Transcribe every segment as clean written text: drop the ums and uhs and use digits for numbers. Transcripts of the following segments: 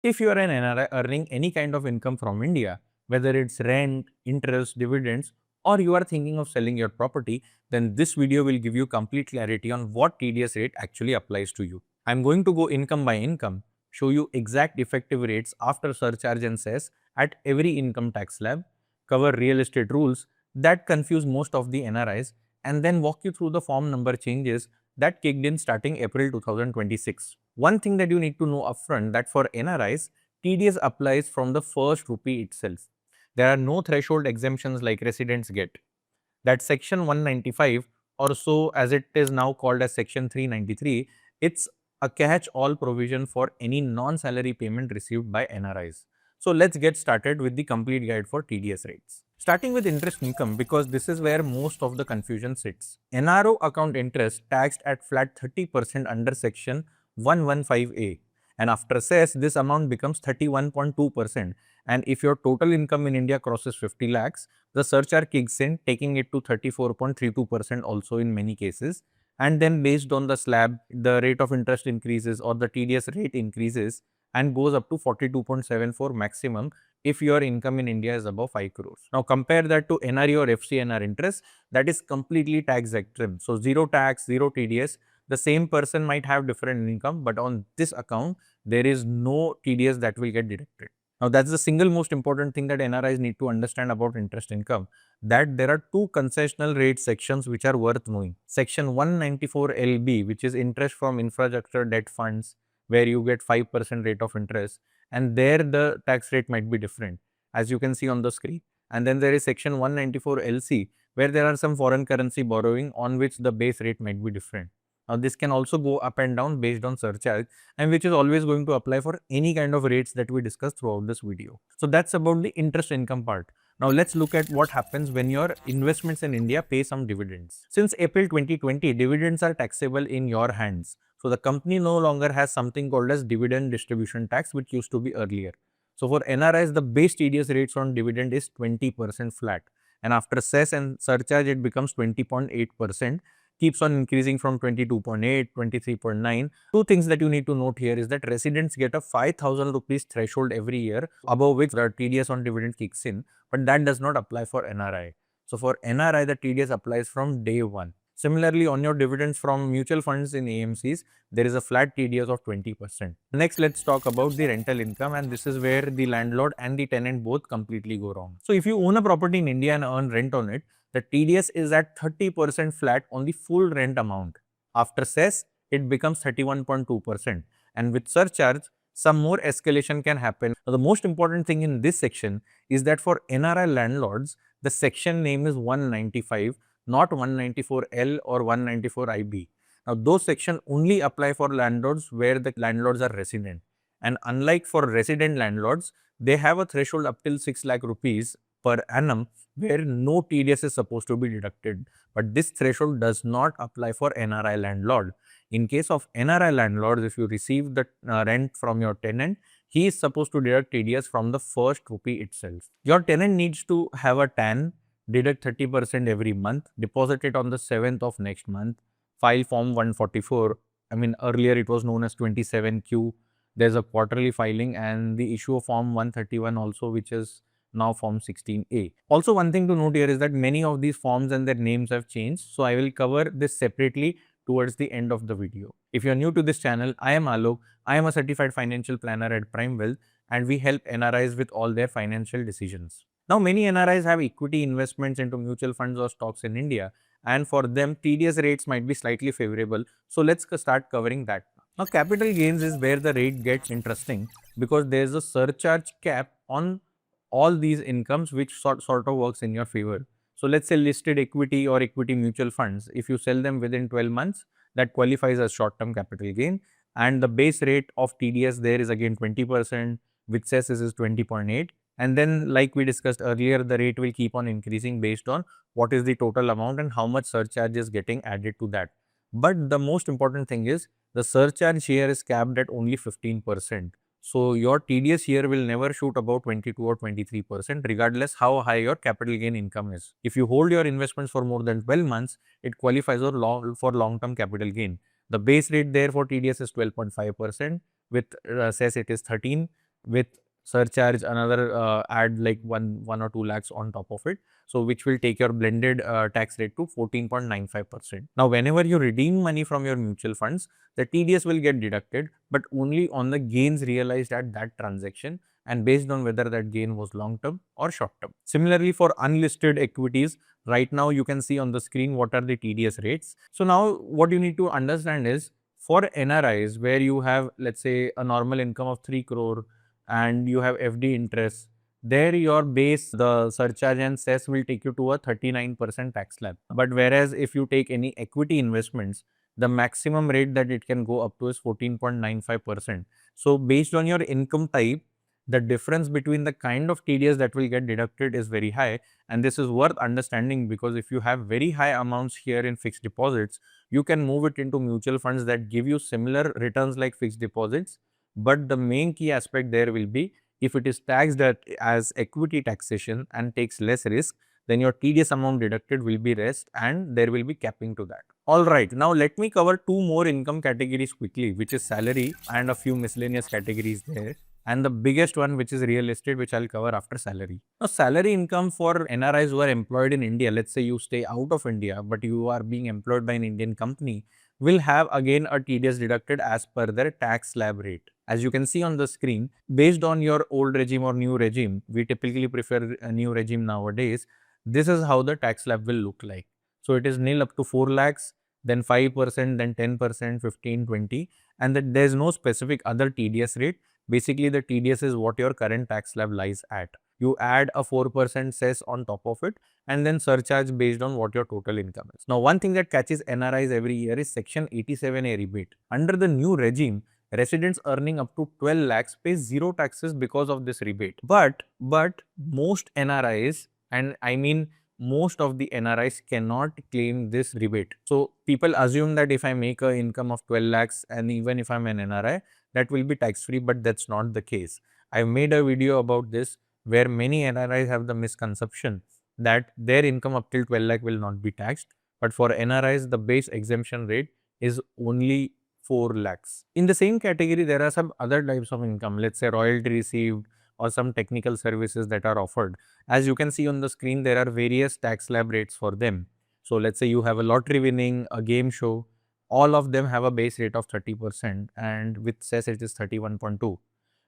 If you are an NRI earning any kind of income from India, whether it's rent, interest, dividends, or you are thinking of selling your property, then this video will give you complete clarity on what TDS rate actually applies to you. I'm going to go income by income, show you exact effective rates after surcharge and cess at every income tax slab, cover real estate rules that confuse most of the NRIs, and then walk you through the form number changes that kicked in starting April 2026. One thing that you need to know upfront that for NRIs, TDS applies from the first rupee itself. There are no threshold exemptions like residents get. That section 195 or so as it is now called as section 393, it's a catch-all provision for any non-salary payment received by NRIs. So let's get started with the complete guide for TDS rates. Starting with interest income because this is where most of the confusion sits. NRO account interest taxed at flat 30% under section 115A, and after cess this amount becomes 31.2%, and if your total income in India crosses 50 lakhs, the surcharge kicks in, taking it to 34.32% also in many cases, and then based on the slab, the rate of interest increases or the TDS rate increases and goes up to 42.74 maximum if your income in India is above 5 crores. Now compare that to NRE or FCNR interest, that is completely tax exempt. So zero tax, zero TDS, the same person might have different income, but on this account, there is no TDS that will get deducted. Now, that's the single most important thing that NRIs need to understand about interest income, that there are two concessional rate sections which are worth knowing. Section 194 LB, which is interest from infrastructure debt funds, where you get 5% rate of interest, and there the tax rate might be different, as you can see on the screen. And then there is section 194 LC, where there are some foreign currency borrowing on which the base rate might be different. Now, this can also go up and down based on surcharge, and which is always going to apply for any kind of rates that we discuss throughout this video. So, that's about the interest income part. Now, let's look at what happens when your investments in India pay some dividends. Since April 2020, dividends are taxable in your hands. So, the company no longer has something called as dividend distribution tax, which used to be earlier. So, for NRIs, the base TDS rates on dividend is 20% flat, and after cess and surcharge, it becomes 20.8%. Keeps on increasing from 22.8, 23.9. Two things that you need to note here is that residents get a 5,000 rupees threshold every year, above which the TDS on dividend kicks in, but that does not apply for NRI. So, for NRI, the TDS applies from day one. Similarly, on your dividends from mutual funds in AMCs, there is a flat TDS of 20%. Next, let's talk about the rental income, and this is where the landlord and the tenant both completely go wrong. So, if you own a property in India and earn rent on it, the TDS is at 30% flat on the full rent amount. After cess, it becomes 31.2%, and with surcharge, some more escalation can happen. Now, the most important thing in this section is that for NRI landlords, the section name is 195, not 194L or 194IB. Now, those sections only apply for landlords where the landlords are resident. And unlike for resident landlords, they have a threshold up till 6 lakh rupees per annum where no TDS is supposed to be deducted. But this threshold does not apply for NRI landlord. In case of NRI landlords, if you receive the rent from your tenant, he is supposed to deduct TDS from the first rupee itself. Your tenant needs to have a TAN, deduct 30% every month, deposit it on the 7th of next month, file form 144. I mean, earlier it was known as 27Q. There's a quarterly filing and the issue of form 131 also, which is now form 16A. Also, one thing to note here is that many of these forms and their names have changed. So, I will cover this separately towards the end of the video. If you are new to this channel, I am Alok. I am a certified financial planner at PrimeWealth, and we help NRIs with all their financial decisions. Now, many NRIs have equity investments into mutual funds or stocks in India, and for them TDS rates might be slightly favorable. So, let's start covering that. Now, capital gains is where the rate gets interesting because there is a surcharge cap on all these incomes which sort of works in your favor. So, let's say listed equity or equity mutual funds, if you sell them within 12 months, that qualifies as short term capital gain, and the base rate of TDS there is again 20%, with cess is 20.8, and then like we discussed earlier, the rate will keep on increasing based on what is the total amount and how much surcharge is getting added to that. But the most important thing is the surcharge here is capped at only 15%. So, your TDS here will never shoot about 22 or 23% regardless how high your capital gain income is. If you hold your investments for more than 12 months, it qualifies for long-term capital gain. The base rate there for TDS is 12.5%, with cess it is 13, with surcharge another add like 1 or 2 lakhs on top of it. So which will take your blended tax rate to 14.95%. Now, whenever you redeem money from your mutual funds, the TDS will get deducted, but only on the gains realized at that transaction and based on whether that gain was long term or short term. Similarly, for unlisted equities, right now you can see on the screen what are the TDS rates. So now what you need to understand is, for NRIs where you have, let's say, a normal income of 3 crore and you have FD interest, there your base, the surcharge and cess will take you to a 39% tax slab. But whereas if you take any equity investments, the maximum rate that it can go up to is 14.95%. So based on your income type, the difference between the kind of TDS that will get deducted is very high, and this is worth understanding because if you have very high amounts here in fixed deposits, you can move it into mutual funds that give you similar returns like fixed deposits. But the main key aspect there will be, if it is taxed as equity taxation and takes less risk, then your TDS amount deducted will be less and there will be capping to that. Alright, now let me cover two more income categories quickly, which is salary and a few miscellaneous categories there. And the biggest one, which is real estate, which I'll cover after salary. Now, salary income for NRIs who are employed in India, let's say you stay out of India, but you are being employed by an Indian company, will have again a TDS deducted as per their tax slab rate. As you can see on the screen, based on your old regime or new regime, we typically prefer a new regime nowadays. This is how the tax slab will look like. So it is nil up to 4 lakhs, then 5%, then 10%, 15, 20, and that there is no specific other TDS rate. Basically, the TDS is what your current tax slab lies at. You add a 4% cess on top of it and then surcharge based on what your total income is. Now, one thing that catches NRIs every year is Section 87A rebate. Under the new regime, residents earning up to 12 lakhs pay zero taxes because of this rebate. But most NRIs, and I mean most of the NRIs, cannot claim this rebate. So people assume that if I make an income of 12 lakhs and even if I'm an NRI, that will be tax free, but that's not the case. I've made a video about this where many NRIs have the misconception that their income up till 12 lakh will not be taxed. But for NRIs, the base exemption rate is only 4 lakhs. In the same category, there are some other types of income, let's say royalty received or some technical services that are offered. As you can see on the screen, there are various tax slab rates for them. So let's say you have a lottery winning, a game show, all of them have a base rate of 30% and with cess it is 31.2.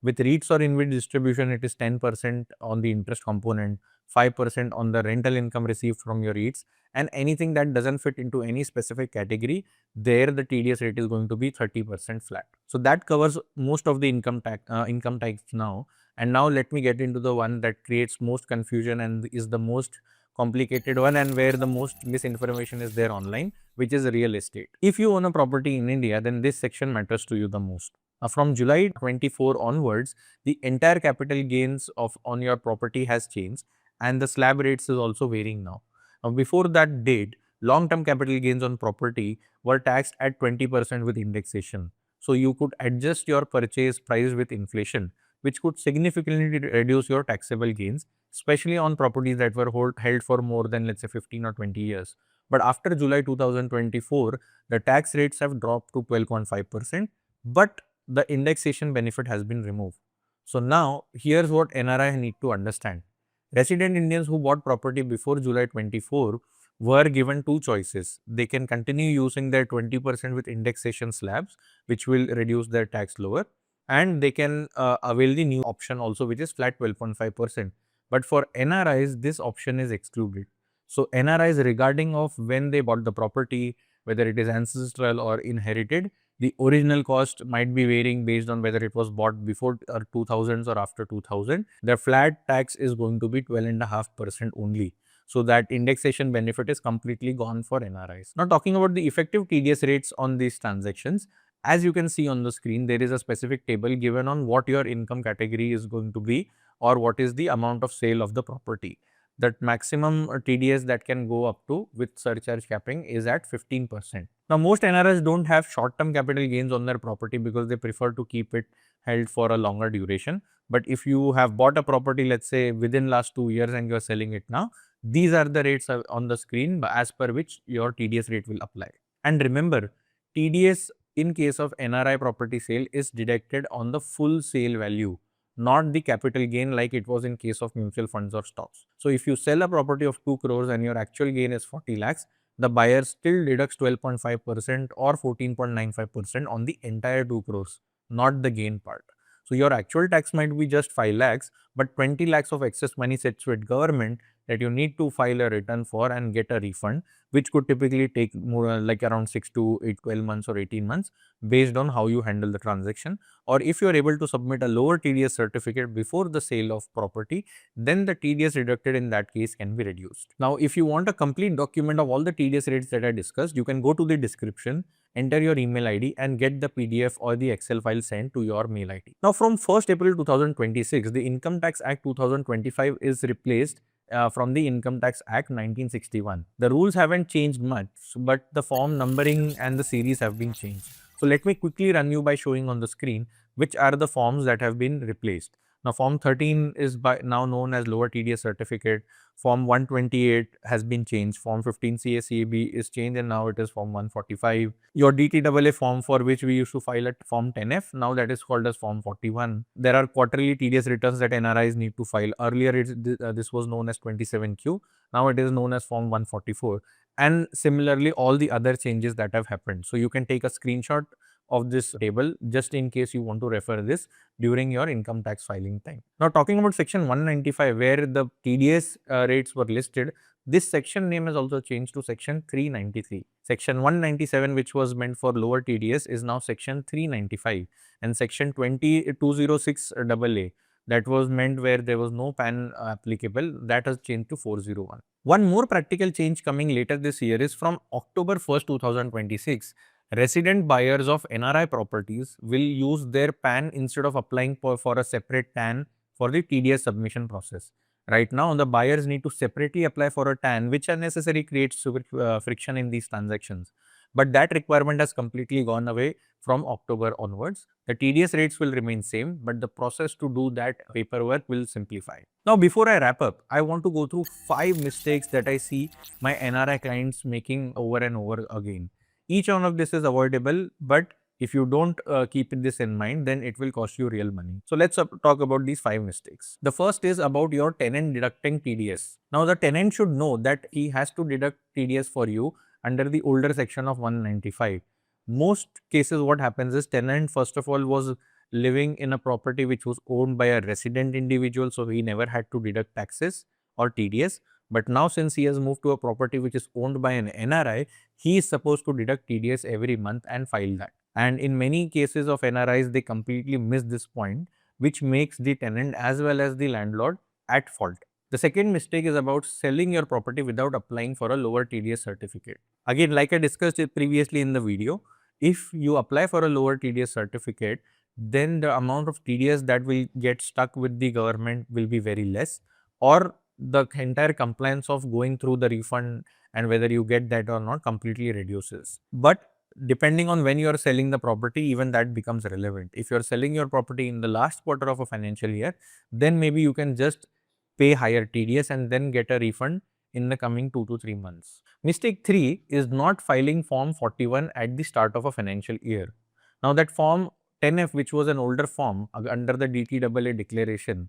With REITs or InvIT distribution, it is 10% on the interest component, 5% on the rental income received from your REITs, and anything that doesn't fit into any specific category, there the TDS rate is going to be 30% flat. So that covers most of the income types now. And now let me get into the one that creates most confusion and is the most complicated one and where the most misinformation is there online, which is real estate. If you own a property in India, then this section matters to you the most. From July 24 onwards, the entire capital gains on your property has changed and the slab rates is also varying now. Before that date, long-term capital gains on property were taxed at 20% with indexation. So you could adjust your purchase price with inflation, which could significantly reduce your taxable gains, especially on properties that were held for more than, let's say, 15 or 20 years. But after July 2024, the tax rates have dropped to 12.5%, but the indexation benefit has been removed. So now, here's what NRI need to understand. Resident Indians who bought property before July 24 were given two choices. They can continue using their 20% with indexation slabs, which will reduce their tax lower, and they can avail the new option also, which is flat 12.5%. But for NRIs, this option is excluded. So NRIs, regarding of when they bought the property, whether it is ancestral or inherited, the original cost might be varying based on whether it was bought before 2000s or after 2000. The flat tax is going to be 12.5% only. So that indexation benefit is completely gone for NRIs. Now talking about the effective TDS rates on these transactions, as you can see on the screen, there is a specific table given on what your income category is going to be or what is the amount of sale of the property. That maximum TDS that can go up to with surcharge capping is at 15%. Now, most NRIs don't have short-term capital gains on their property because they prefer to keep it held for a longer duration. But if you have bought a property, let's say within last 2 years and you are selling it now, these are the rates on the screen as per which your TDS rate will apply. And remember, TDS in case of NRI property sale is deducted on the full sale value, not the capital gain like it was in case of mutual funds or stocks. So if you sell a property of 2 crores and your actual gain is 40 lakhs, the buyer still deducts 12.5% or 14.95% on the entire 2 crores, not the gain part. So your actual tax might be just 5 lakhs, but 20 lakhs of excess money sits with government that you need to file a return for and get a refund, which could typically take more like around 6 to 12 months or 18 months based on how you handle the transaction. Or if you are able to submit a lower TDS certificate before the sale of property, then the TDS deducted in that case can be reduced. Now, if you want a complete document of all the TDS rates that I discussed, you can go to the description, enter your email ID and get the PDF or the Excel file sent to your mail ID. Now, from 1st April 2026, the Income Tax Act 2025 is replaced from the Income Tax Act 1961. The rules haven't changed much, but the form numbering and the series have been changed. So let me quickly run you by showing on the screen which are the forms that have been replaced. Now, Form 13 is now known as Lower TDS Certificate. Form 128 has been changed. Form 15 CACB is changed and now it is Form 145. Your DTAA form, for which we used to file at Form 10F, now that is called as Form 41. There are quarterly TDS returns that NRIs need to file. Earlier, this was known as 27Q. Now it is known as Form 144. And similarly, all the other changes that have happened. So you can take a screenshot of this table just in case you want to refer this during your income tax filing time. Now, talking about section 195 where the TDS rates were listed, this section name has also changed to section 393. Section 197, which was meant for lower TDS, is now section 395, and section 206 AA, that was meant where there was no PAN applicable, that has changed to 401. One more practical change coming later this year is from October 1st, 2026. Resident buyers of NRI properties will use their PAN instead of applying for a separate TAN for the TDS submission process. Right now, the buyers need to separately apply for a TAN, which unnecessarily creates friction in these transactions. But that requirement has completely gone away from October onwards. The TDS rates will remain same, but the process to do that paperwork will simplify. Now, before I wrap up, I want to go through 5 mistakes that I see my NRI clients making over and over again. Each one of this is avoidable, but if you don't keep this in mind, then it will cost you real money. So let's talk about these 5 mistakes. The first is about your tenant deducting TDS. Now, the tenant should know that he has to deduct TDS for you under the older section of 195. Most cases what happens is tenant first of all was living in a property which was owned by a resident individual, so he never had to deduct taxes or TDS. But now since he has moved to a property which is owned by an NRI, he is supposed to deduct TDS every month and file that. And in many cases of NRIs, they completely miss this point, which makes the tenant as well as the landlord at fault. The second mistake is about selling your property without applying for a lower TDS certificate. Again, like I discussed it previously in the video, if you apply for a lower TDS certificate, then the amount of TDS that will get stuck with the government will be very less, or the entire compliance of going through the refund and whether you get that or not completely reduces. But depending on when you are selling the property, even that becomes relevant. If you are selling your property in the last quarter of a financial year, then maybe you can just pay higher TDS and then get a refund in the coming 2 to 3 months. Mistake 3 is not filing Form 41 at the start of a financial year. Now, that Form 10F, which was an older form under the DTAA declaration,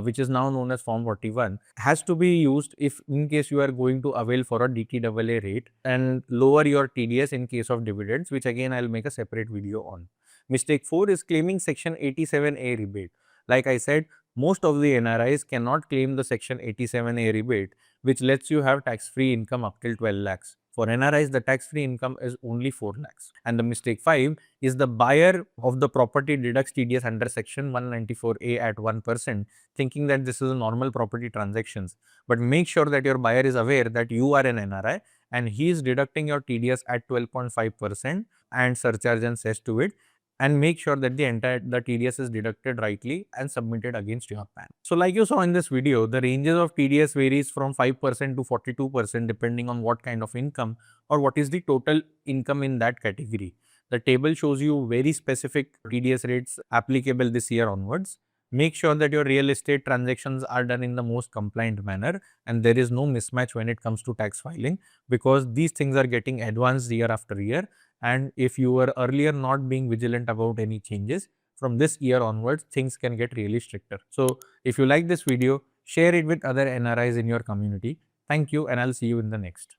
which is now known as Form 41, has to be used if in case you are going to avail for a DTAA rate and lower your TDS in case of dividends, which again I will make a separate video on. Mistake 4 is claiming Section 87A rebate. Like I said, most of the NRIs cannot claim the Section 87A rebate, which lets you have tax-free income up till 12 lakhs. For NRIs, the tax-free income is only 4 lakhs. And the mistake 5 is the buyer of the property deducts TDS under Section 194A at 1%, thinking that this is a normal property transactions. But make sure that your buyer is aware that you are an NRI and he is deducting your TDS at 12.5% and surcharge and cess to it, and make sure that the TDS is deducted rightly and submitted against your PAN. So like you saw in this video, the ranges of TDS varies from 5% to 42% depending on what kind of income or what is the total income in that category. The table shows you very specific TDS rates applicable this year onwards. Make sure that your real estate transactions are done in the most compliant manner and there is no mismatch when it comes to tax filing, because these things are getting advanced year after year. And if you were earlier not being vigilant about any changes, from this year onwards, things can get really stricter. So if you like this video, share it with other NRIs in your community. Thank you, and I'll see you in the next.